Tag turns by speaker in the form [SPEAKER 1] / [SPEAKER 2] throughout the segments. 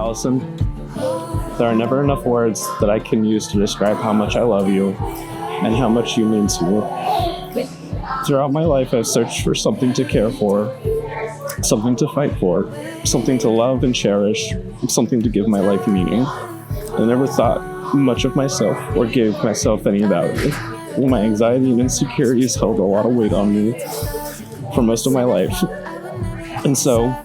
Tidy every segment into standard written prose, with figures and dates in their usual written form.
[SPEAKER 1] Allison, there are never enough words that I can use to describe how much I love you and how much you mean to me. Throughout my life, I've searched for something to care for, something to fight for, something to love and cherish, something to give my life meaning. I never thought much of myself or gave myself any value. My anxiety and insecurities held a lot of weight on me for most of my life. And so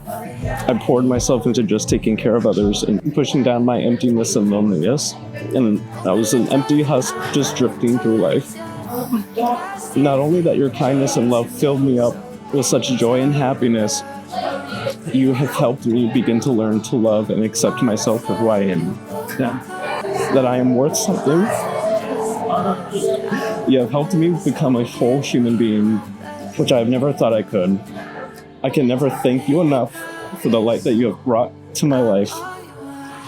[SPEAKER 1] I poured myself into just taking care of others and pushing down my emptiness and loneliness. And I was an empty husk just drifting through life. Not only that your kindness and love filled me up with such joy and happiness, you have helped me begin to learn to love and accept myself for who I am. That I am worth something. You have helped me become a whole human being, which I have never thought I could. I can never thank you enough for the light that you have brought to my life.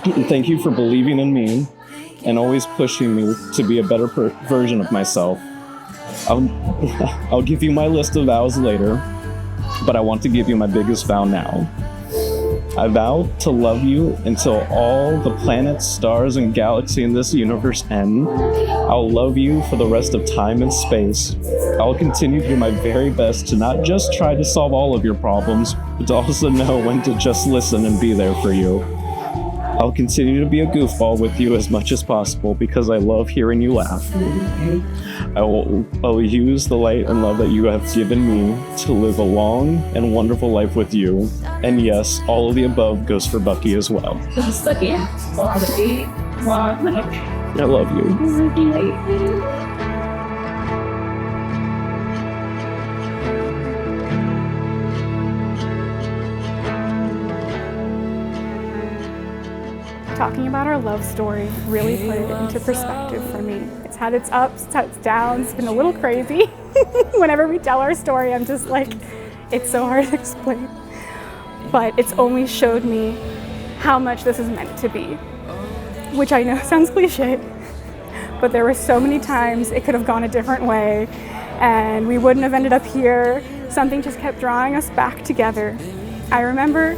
[SPEAKER 1] And thank you for believing in me and always pushing me to be a better version of myself. I'll give you my list of vows later, but I want to give you my biggest vow now. I vow to love you until all the planets, stars, and galaxy in this universe end. I'll love you for the rest of time and space. I'll continue to do my very best to not just try to solve all of your problems, but to also know when to just listen and be there for you. I'll continue to be a goofball with you as much as possible because I love hearing you laugh. I will use the light and love that you have given me to live a long and wonderful life with you. And yes, all of the above goes for Bucky as well. I love you.
[SPEAKER 2] Talking about our love story really put it into perspective for me. It's had its ups, it's had its downs, it's been a little crazy. Whenever we tell our story, I'm just like, it's so hard to explain. But it's only showed me how much this is meant to be, which I know sounds cliche, but there were so many times it could have gone a different way and we wouldn't have ended up here. Something just kept drawing us back together. I remember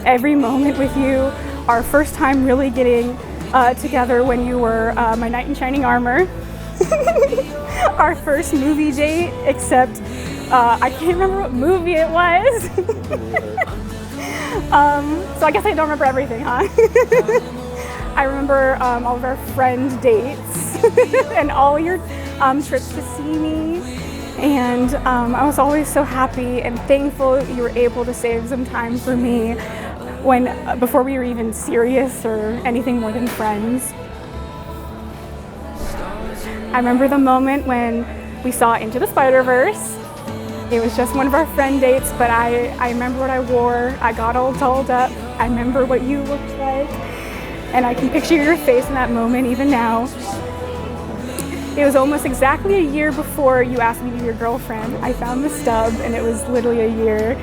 [SPEAKER 2] every moment with you, our first time really getting together when you were my knight in shining armor. Our first movie date, except I can't remember what movie it was. So I guess I don't remember everything, huh? I remember all of our friend dates and all your trips to see me. And I was always so happy and thankful you were able to save some time for me before we were even serious or anything more than friends. I remember the moment when we saw Into the Spider-Verse. It was just one of our friend dates, but I remember what I wore. I got all dolled up. I remember what you looked like. And I can picture your face in that moment even now. It was almost exactly a year before you asked me to be your girlfriend. I found the stub and it was literally a year.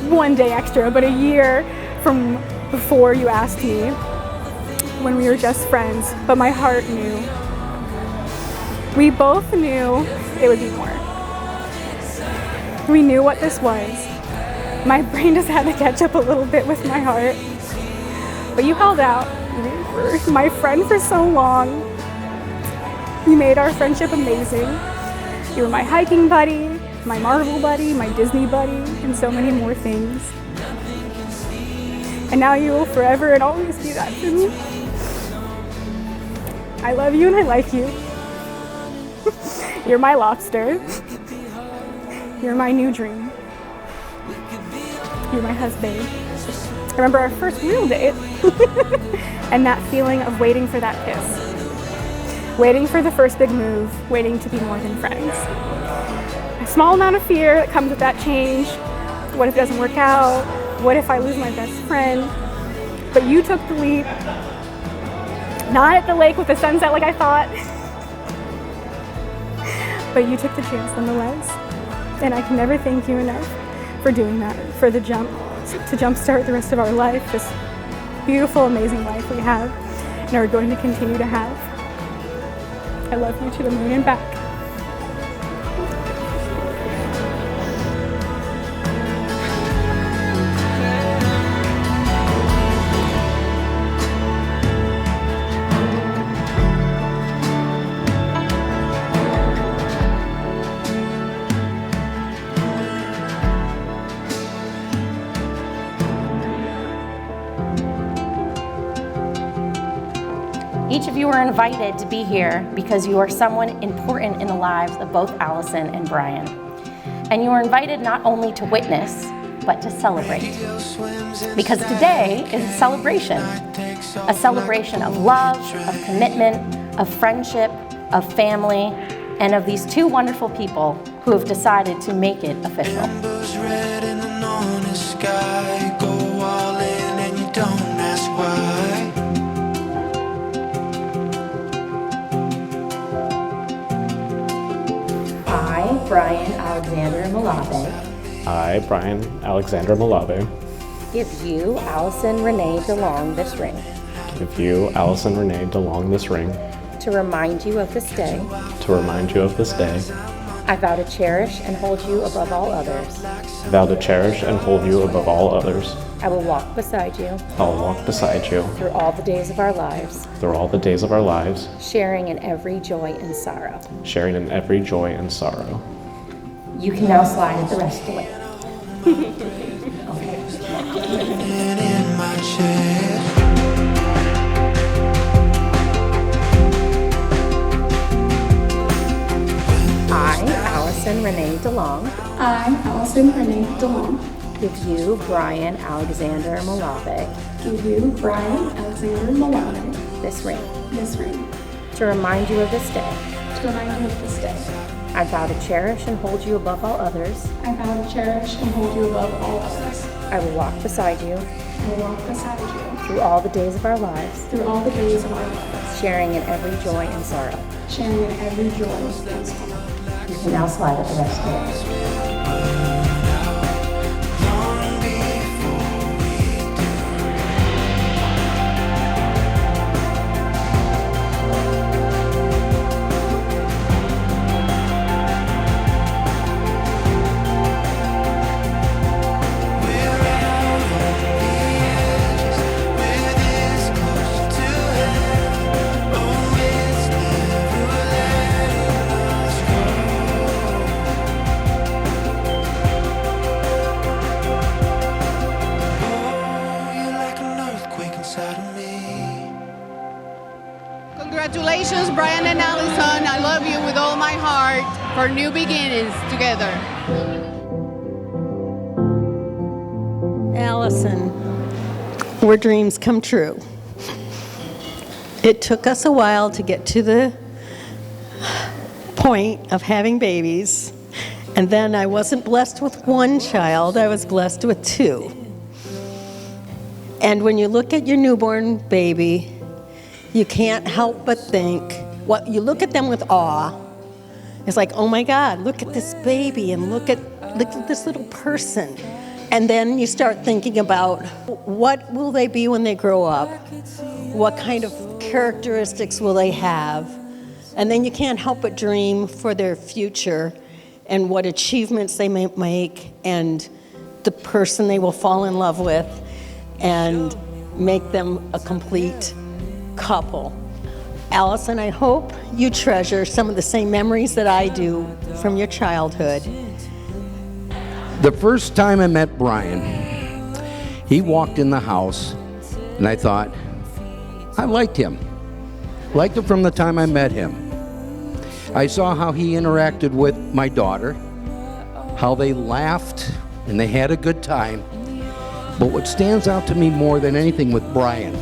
[SPEAKER 2] One day extra, but a year from before you asked me, when we were just friends, but my heart knew. We both knew it would be more. We knew what this was. My brain just had to catch up a little bit with my heart. But you held out. You were my friend for so long. You made our friendship amazing. You were my hiking buddy, my Marvel buddy, my Disney buddy, and so many more things. And now you will forever and always be that for me. I love you and I like you. You're my lobster. You're my new dream. You're my husband. I remember our first real date and that feeling of waiting for that kiss. Waiting for the first big move, waiting to be more than friends. A small amount of fear that comes with that change. What if it doesn't work out? What if I lose my best friend? But you took the leap. Not at the lake with the sunset like I thought. But you took the chance nonetheless. And I can never thank you enough for doing that, for the jump, to jumpstart the rest of our life, this beautiful, amazing life we have and are going to continue to have. I love you to the moon and back.
[SPEAKER 3] Each of you are invited to be here because you are someone important in the lives of both Allison and Bryan. And you are invited not only to witness, but to celebrate. Because today is a celebration of love, of commitment, of friendship, of family, and of these two wonderful people who have decided to make it official. I, Bryan Alexander Malave.
[SPEAKER 4] I, Bryan Alexander Malave.
[SPEAKER 3] Give you, Allison Renee DeLong, this ring.
[SPEAKER 4] Give you, Allison Renee DeLong, this ring.
[SPEAKER 3] To remind you of this day.
[SPEAKER 4] To remind you of this day.
[SPEAKER 3] I vow to cherish and hold you above all others.
[SPEAKER 4] I vow to cherish and hold you above all others.
[SPEAKER 3] I will walk beside you.
[SPEAKER 4] I will walk beside you.
[SPEAKER 3] Through all the days of our lives.
[SPEAKER 4] Through all the days of our lives.
[SPEAKER 3] Sharing in every joy and sorrow.
[SPEAKER 4] Sharing in every joy and sorrow.
[SPEAKER 3] You can now slide it the rest of the way. I, Allison Renee DeLong.
[SPEAKER 2] I, Allison Renee DeLong.
[SPEAKER 3] Give you, Bryan Alexander Malave.
[SPEAKER 2] Give you, Bryan Alexander Malave.
[SPEAKER 3] This ring.
[SPEAKER 2] This ring.
[SPEAKER 3] To remind you of this day.
[SPEAKER 2] To remind you of this day.
[SPEAKER 3] I vow to cherish and hold you above all others.
[SPEAKER 2] I vow to cherish and hold you above all others.
[SPEAKER 3] I will walk beside you.
[SPEAKER 2] I will walk beside you.
[SPEAKER 3] Through all the days of our lives.
[SPEAKER 2] Through all the days of our lives.
[SPEAKER 3] Sharing in every joy and sorrow.
[SPEAKER 2] Sharing in every joy and sorrow.
[SPEAKER 3] You can now slide it the rest of the way.
[SPEAKER 5] Congratulations, Bryan and Allison. I love you with all my heart for new beginnings together.
[SPEAKER 6] Allison, where dreams come true. It took us a while to get to the point of having babies, and then I wasn't blessed with one child, I was blessed with two. And when you look at your newborn baby, you can't help but think, you look at them with awe. It's like, oh my God, look at this baby and look at this little person. And then you start thinking about what will they be when they grow up? What kind of characteristics will they have? And then you can't help but dream for their future and what achievements they may make and the person they will fall in love with and make them a complete couple. Allison, I hope you treasure some of the same memories that I do from your childhood.
[SPEAKER 7] The first time I met Bryan, he walked in the house and I thought, I liked him. Liked him from the time I met him. I saw how he interacted with my daughter, how they laughed and they had a good time. But what stands out to me more than anything with Bryan,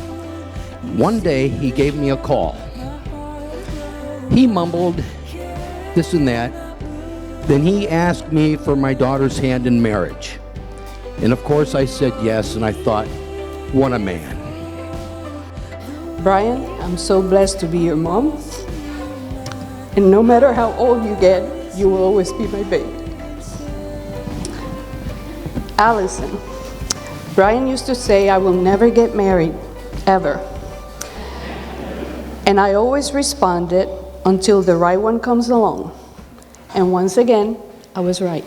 [SPEAKER 7] one day he gave me a call. He mumbled this and that. Then he asked me for my daughter's hand in marriage. And of course I said yes, and I thought, what a man.
[SPEAKER 8] Bryan, I'm so blessed to be your mom. And no matter how old you get, you will always be my baby. Allison, Bryan used to say I will never get married, ever. And I always responded until the right one comes along. And once again, I was right.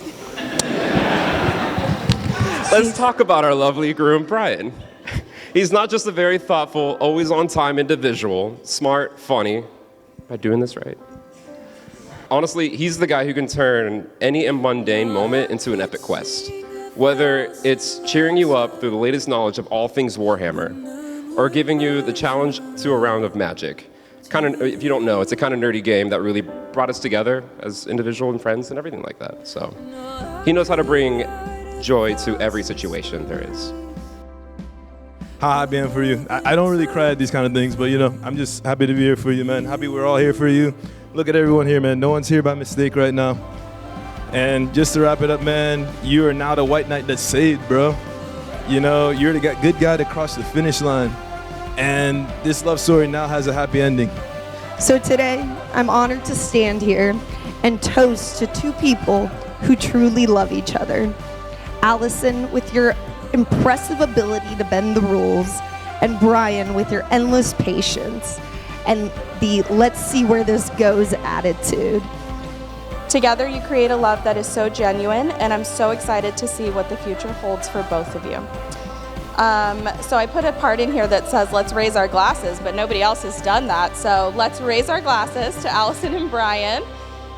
[SPEAKER 9] Let's talk about our lovely groom, Bryan. He's not just a very thoughtful, always on time individual, smart, funny. Am I doing this right? Honestly, he's the guy who can turn any mundane moment into an epic quest. Whether it's cheering you up through the latest knowledge of all things Warhammer, or giving you the challenge to a round of Magic. Kind of, if you don't know, it's a kind of nerdy game that really brought us together as individual and friends and everything like that. So he knows how to bring joy to every situation there is.
[SPEAKER 10] How happy I am for you. I don't really cry at these kind of things, but I'm just happy to be here for you, man. Happy we're all here for you. Look at everyone here, man. No one's here by mistake right now. And just to wrap it up, man, you are now the white knight that's saved, bro. You're the good guy that crossed the finish line. And this love story now has a happy ending.
[SPEAKER 11] So today, I'm honored to stand here and toast to two people who truly love each other. Allison, with your impressive ability to bend the rules, and Bryan, with your endless patience and the let's see where this goes attitude.
[SPEAKER 12] Together you create a love that is so genuine, and I'm so excited to see what the future holds for both of you. So I put a part in here that says let's raise our glasses, but nobody else has done that. So let's raise our glasses to Allison and Bryan.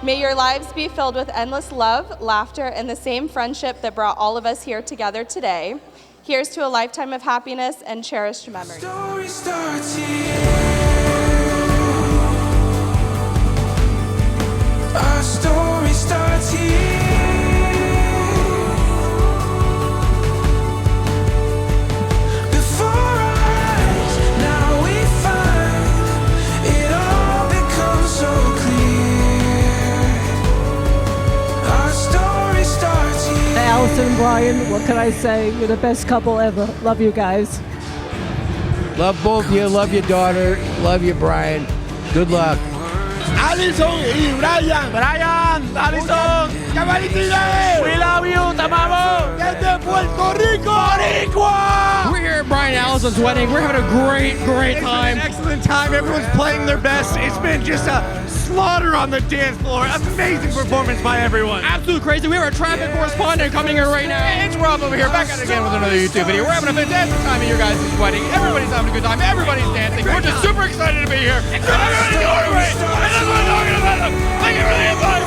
[SPEAKER 12] May your lives be filled with endless love, laughter, and the same friendship that brought all of us here together today. Here's to a lifetime of happiness and cherished memories.
[SPEAKER 13] Story starts here. Our story starts here.
[SPEAKER 14] Allison and Bryan, what can I say? You're the best couple ever. Love you guys.
[SPEAKER 7] Love both of you. Love your daughter. Love you, Bryan. Good luck.
[SPEAKER 15] Allison y Bryan. Bryan, Allison, ¡Camarita! We love you, te amamos. Desde Puerto Rico. Boricua.
[SPEAKER 16] We're here at Bryan and Allison's wedding. We're having a great time.
[SPEAKER 15] It's been an excellent time. Everyone's playing their best. It's been just a slaughter on the dance floor. Amazing performance by everyone.
[SPEAKER 16] Absolutely crazy. We have our traffic correspondent coming here right now.
[SPEAKER 15] It's Rob over here, back at it again with another YouTube video. We're having a fantastic time at your guys' wedding. Everybody's having a good time. Everybody's dancing. We're just super excited to be here. Everybody's going away. And that's what I'm talking about them. Thank you for the invite.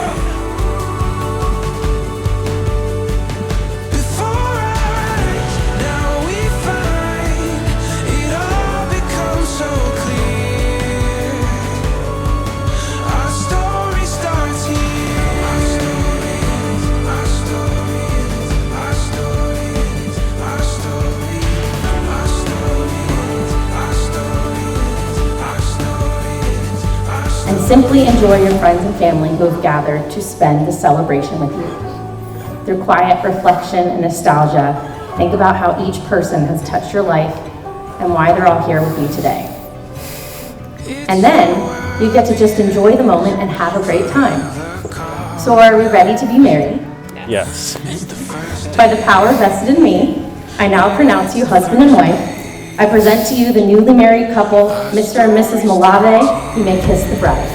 [SPEAKER 3] And simply enjoy your friends and family who have gathered to spend the celebration with you. Through quiet reflection and nostalgia, think about how each person has touched your life and why they're all here with you today. And then you get to just enjoy the moment and have a great time. So are we ready to be married?
[SPEAKER 4] Yes.
[SPEAKER 3] By the power vested in me, I now pronounce you husband and wife. I present to you the newly married couple, Mr. and Mrs. Malave. You may kiss the bride.